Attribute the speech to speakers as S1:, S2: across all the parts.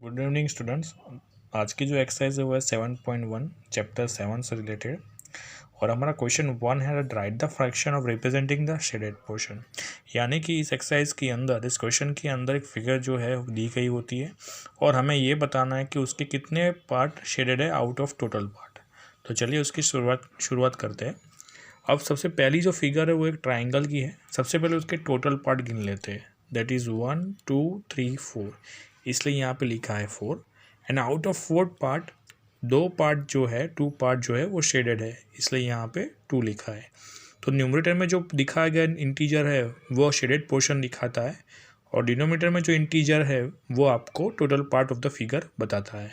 S1: Good evening students. आज की जो एक्सरसाइज है वो है 7.1 चैप्टर 7 से रिलेटेड और हमारा क्वेश्चन 1 है right the fraction of representing the shaded portion. यानी कि इस एक्सरसाइज के अंदर, इस क्वेश्चन के अंदर एक फिगर जो है दी गई होती है और हमें ये बताना है कि उसके कितने पार्ट शेडेड है आउट ऑफ टोटल पार्ट। तो चलिए उसकी शुरुआत करते हैं। अब सबसे पहली जो फिगर है वो एक ट्राइंगल की है। सबसे पहले उसके टोटल पार्ट गिन लेते हैं। दैट इज़ 1 2 3 4, इसलिए यहाँ पे लिखा है 4। And out of 4 part, 2 part जो है, 2 पार्ट जो है वो शेडेड है, इसलिए यहाँ पे 2 लिखा है। तो न्यूमरेटर में जो दिखाया गया इंटीजर है वो शेडेड पोर्शन दिखाता है और डिनोमिनेटर में जो इंटीजर है वो आपको total part of the figure बताता है।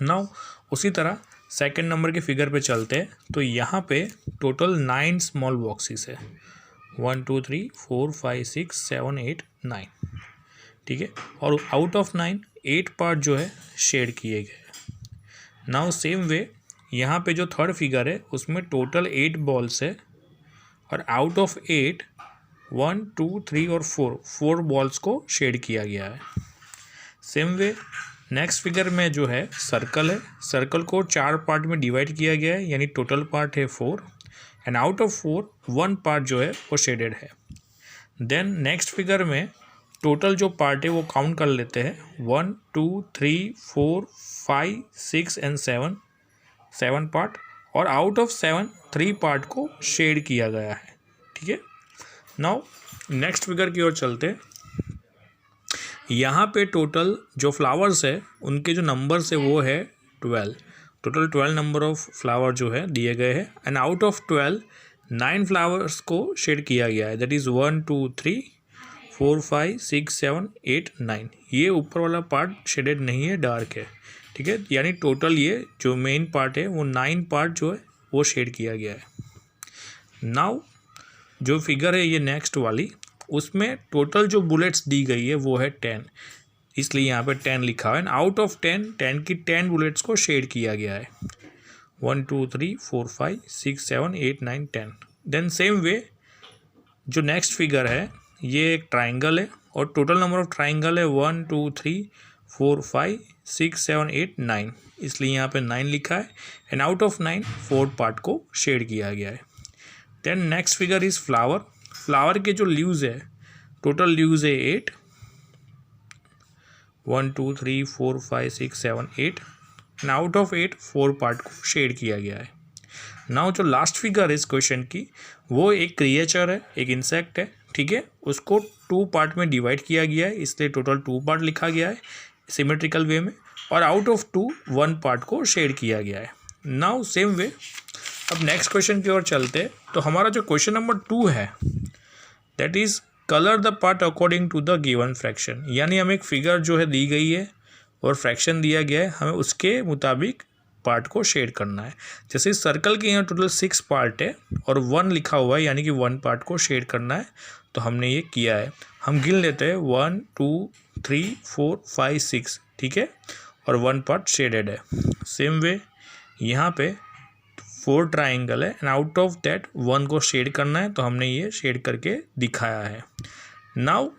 S1: नाउ उसी तरह सेकंड नंबर के फिगर पे चलते हैं। तो यहाँ पे टोटल 9 स्मॉल बॉक्सेस है, 1 2 3 4 5 6 7 8 9, ठीक है। और आउट ऑफ 9 8 पार्ट जो है शेड किए गए। नाउ सेम वे यहाँ पे जो थर्ड फिगर है उसमें टोटल 8 बॉल्स है और आउट ऑफ 8 1 2 3 और 4 बॉल्स को शेड किया गया है। सेम वे नेक्स्ट फिगर में जो है सर्कल है, सर्कल को 4 पार्ट में डिवाइड किया गया है, यानी टोटल पार्ट है 4 एंड आउट ऑफ 4 1 पार्ट जो है वो शेडेड है। देन नेक्स्ट फिगर में टोटल जो पार्ट है वो काउंट कर लेते हैं, 1 2 3 4 5 6 एंड 7 पार्ट और आउट ऑफ 7 3 पार्ट को शेड किया गया है, ठीक है। नाउ नेक्स्ट फिगर की ओर चलते हैं। यहाँ पे टोटल जो फ्लावर्स है उनके जो नंबर्स है वो है 12। टोटल 12 नंबर ऑफ फ्लावर जो है दिए गए हैं एंड आउट ऑफ 12 9 फ्लावर्स को शेड किया गया है। That is 1 2 3 4 5 6 7 8 9। ये ऊपर वाला पार्ट शेडेड नहीं है, डार्क है, ठीक है। यानी टोटल ये जो मेन पार्ट है वो 9 पार्ट जो है वो शेड किया गया है। नाउ जो फिगर है ये नेक्स्ट वाली, उसमें टोटल जो बुलेट्स दी गई है वो है 10, इसलिए यहाँ पे 10 लिखा है एंड आउट ऑफ 10 की 10 बुलेट्स को शेड किया गया है। 1 2 3 4 5 6 7 8 9 10। देन सेम वे जो नेक्स्ट फिगर है ये एक ट्राइंगल है और टोटल नंबर ऑफ ट्राइंगल है 1 2 3 4 5 6 7 8 9, इसलिए यहाँ पे 9 लिखा है एंड आउट ऑफ 9 4 पार्ट को शेड किया गया है। Then next figure is flower. Flower के जो लीव्स है, टोटल लीव्स है 8, 1 2 3 4 5 6 7 8 एंड आउट ऑफ 8 4 पार्ट को शेड किया गया है। नाउ जो लास्ट फिगर है इस क्वेश्चन की वो एक क्रिएचर है, एक इंसेक्ट है, ठीक है। उसको 2 पार्ट में डिवाइड किया गया है, इसलिए टोटल 2 पार्ट लिखा गया है सिमेट्रिकल वे में और आउट ऑफ 2 1 पार्ट को शेड किया गया है। नाउ सेम वे अब नेक्स्ट क्वेश्चन की ओर चलते हैं। तो हमारा जो क्वेश्चन नंबर 2 है that is colour the part according to the given fraction. यानी हमें एक फिगर जो है दी गई है और फ्रैक्शन दिया गया है, हमें उसके मुताबिक पार्ट को शेड करना है। जैसे इस सर्कल के यहाँ टोटल 6 पार्ट है और 1 लिखा हुआ है, यानी कि 1 पार्ट को शेड करना है, तो हमने ये किया है। हम गिन लेते हैं 1 2 3 4 5 6, ठीक है, और 1 पार्ट शेडेड है। सेम वे यहाँ पे 4 ट्राइंगल है एंड आउट ऑफ दैट 1 को शेड करना है, तो हमने ये शेड करके दिखाया है। नाउ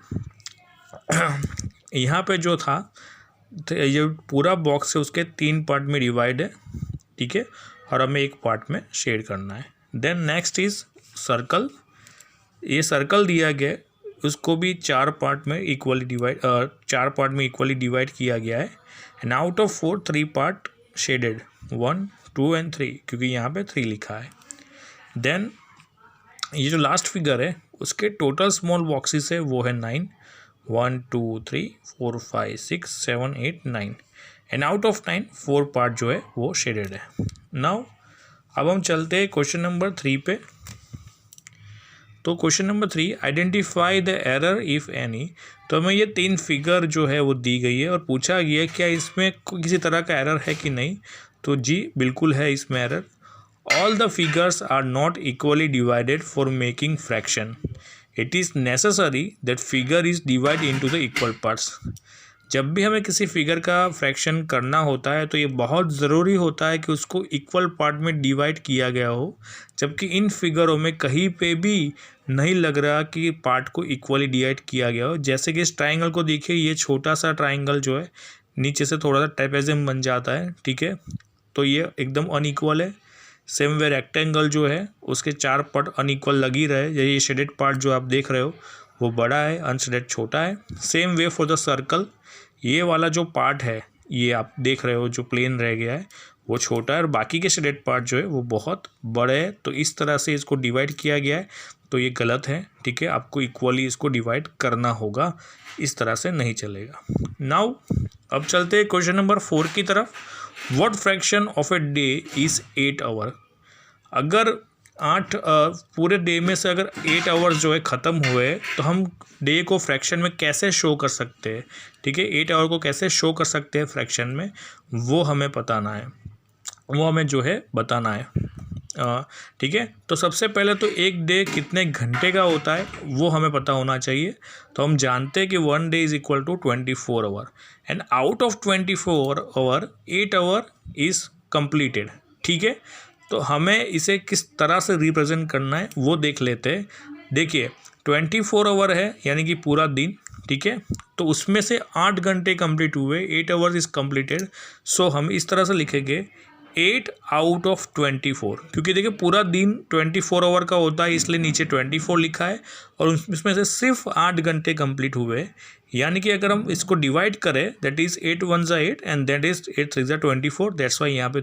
S1: यहाँ पे जो था तो ये पूरा बॉक्स है उसके 3 पार्ट में डिवाइड है, ठीक है, और हमें एक पार्ट में शेड करना है। Then next is circle. ये सर्कल दिया गया, उसको भी 4 पार्ट में इक्वली डिवाइड किया गया है and out of 4 3 part shaded, 1 2 and 3, क्योंकि यहाँ पे 3 लिखा है। देन ये जो लास्ट फिगर है उसके टोटल स्मॉल बॉक्सेस है वो है 9, 1 2 3 4 5 6 7 8 9 एंड आउट ऑफ 9 4 पार्ट जो है वो शेडेड है। नाउ अब हम चलते हैं क्वेश्चन नंबर 3 पे। तो question number 3, identify the error if any. तो हमें ये 3 फिगर जो है वो दी गई है और पूछा गया है क्या इसमें किसी तरह का एरर है कि नहीं। तो जी बिल्कुल है इसमें error. All the figures are not equally divided for making fraction. It is necessary that figure is divide into the equal parts. जब भी हमें किसी फिगर का फ्रैक्शन करना होता है तो ये बहुत ज़रूरी होता है कि उसको इक्वल पार्ट में डिवाइड किया गया हो, जबकि इन फिगरों में कहीं पे भी नहीं लग रहा कि पार्ट को इक्वली डिवाइड किया गया हो। जैसे कि इस ट्राइंगल को देखिए, ये छोटा सा ट्राइंगल जो है नीचे से थोड़ा सा ट्रेपेजियम बन जाता है, ठीक है। तो ये एकदम अनइक्वल है। सेम वे रेक्टेंगल जो है उसके 4 पार्ट अनइक्वल लग ही रहे। ये शेडेड पार्ट जो आप देख रहे हो वो बड़ा है, अनशेडेड छोटा है। Same way for the circle, ये वाला जो पार्ट है ये आप देख रहे हो जो प्लेन रह गया है वो छोटा है और बाकी के शेडेड पार्ट जो है वो बहुत बड़े हैं। तो इस तरह से इसको डिवाइड किया गया है, तो ये गलत है, ठीक है। आपको इक्वली इसको डिवाइड करना होगा, इस तरह से नहीं चलेगा। नाउ अब चलते हैं क्वेश्चन नंबर 4 की तरफ। What fraction of a day is 8 hour. अगर पूरे डे में से अगर 8 आवर्स जो है ख़त्म हुए तो हम डे को फ्रैक्शन में कैसे शो कर सकते हैं, ठीक है। 8 आवर को कैसे शो कर सकते हैं फ्रैक्शन में, वो हमें बताना है, वो हमें जो है बताना है, ठीक है। तो सबसे पहले तो एक डे कितने घंटे का होता है वो हमें पता होना चाहिए। तो हम जानते हैं कि 1 day is equal to 24 hour and out of 24 hour 8 hour is completed, ठीक है। तो हमें इसे किस तरह से रिप्रेजेंट करना है वो देख लेते हैं। देखिए 24 आवर है यानी कि पूरा दिन, ठीक है। तो उसमें से 8 घंटे कंप्लीट हुए, 8 आवर्स इज़ कंप्लीटेड। सो हम इस तरह से लिखेंगे 8 आउट ऑफ 24, क्योंकि देखिए पूरा दिन 24 आवर का होता है इसलिए नीचे 24 लिखा है और उसमें से सिर्फ 8 घंटे कंप्लीट हुए। यानी कि अगर हम इसको डिवाइड करें दैट इज़ 8 1 ज़ा 8 एंड दैट इज़ 8 3 ज़ा 24, दैट्स वाई यहाँ पे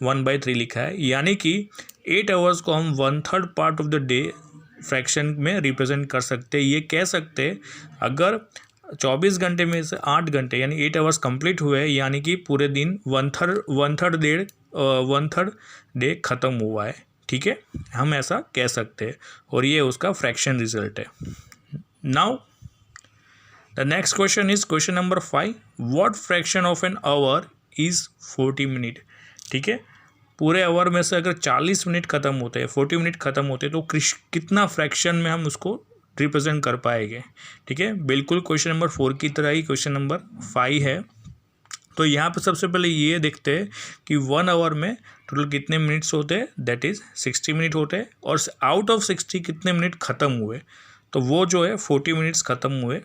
S1: 1/3 लिखा है। यानी कि 8 आवर्स को हम 1/3 part of the day fraction में रिप्रेजेंट कर सकते हैं। ये कह सकते हैं अगर 24 घंटे में से 8 घंटे यानी 8 आवर्स कंप्लीट हुए, यानी कि पूरे दिन 1/3 डे ख़त्म हुआ है, ठीक है। हम ऐसा कह सकते हैं और ये उसका फ्रैक्शन रिजल्ट है। Now the next question is question number 5। What fraction of an hour is 40 minute, ठीक है। पूरे आवर में से अगर 40 मिनट ख़त्म होते हैं, 40 मिनट ख़त्म होते हैं, तो कितना फ्रैक्शन में हम उसको रिप्रेजेंट कर पाएंगे, ठीक है। बिल्कुल क्वेश्चन नंबर 4 की तरह ही क्वेश्चन नंबर 5 है। तो यहाँ पे सबसे पहले ये देखते हैं कि 1 आवर में टोटल कितने मिनट्स होते हैं, दैट इज़ 60 मिनट होते हैं और आउट ऑफ 60 कितने मिनट ख़त्म हुए, तो वो जो है 40 मिनट्स ख़त्म हुए।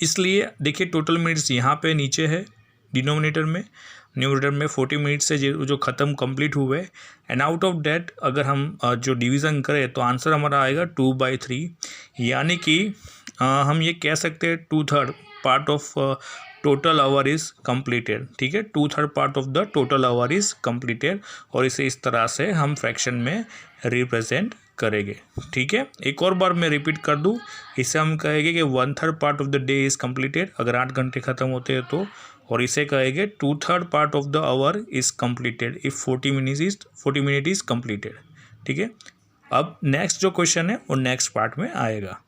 S1: इसलिए देखिए टोटल मिनट्स यहाँ पे नीचे है डिनोमिनेटर में, न्यूमरेटर में 40 मिनट से जो ख़त्म कंप्लीट हुए एंड आउट ऑफ डेट अगर हम जो डिवीज़न करें तो आंसर हमारा आएगा 2/3। यानी कि हम ये कह सकते हैं 2/3 part of total our is completed, ठीक है। 2/3 part of the total our is completed और इसे इस तरह से हम फ्रैक्शन में रिप्रेजेंट करेंगे, ठीक है। एक और बार मैं रिपीट कर दूं, इसे हम कहेंगे कि 1/3 part of the day is completed अगर 8 घंटे ख़त्म होते हैं तो, और इसे कहेंगे 2/3 part of the our is completed if 40 minute is completed, ठीक है। अब नेक्स्ट जो क्वेश्चन है वो नेक्स्ट पार्ट में आएगा।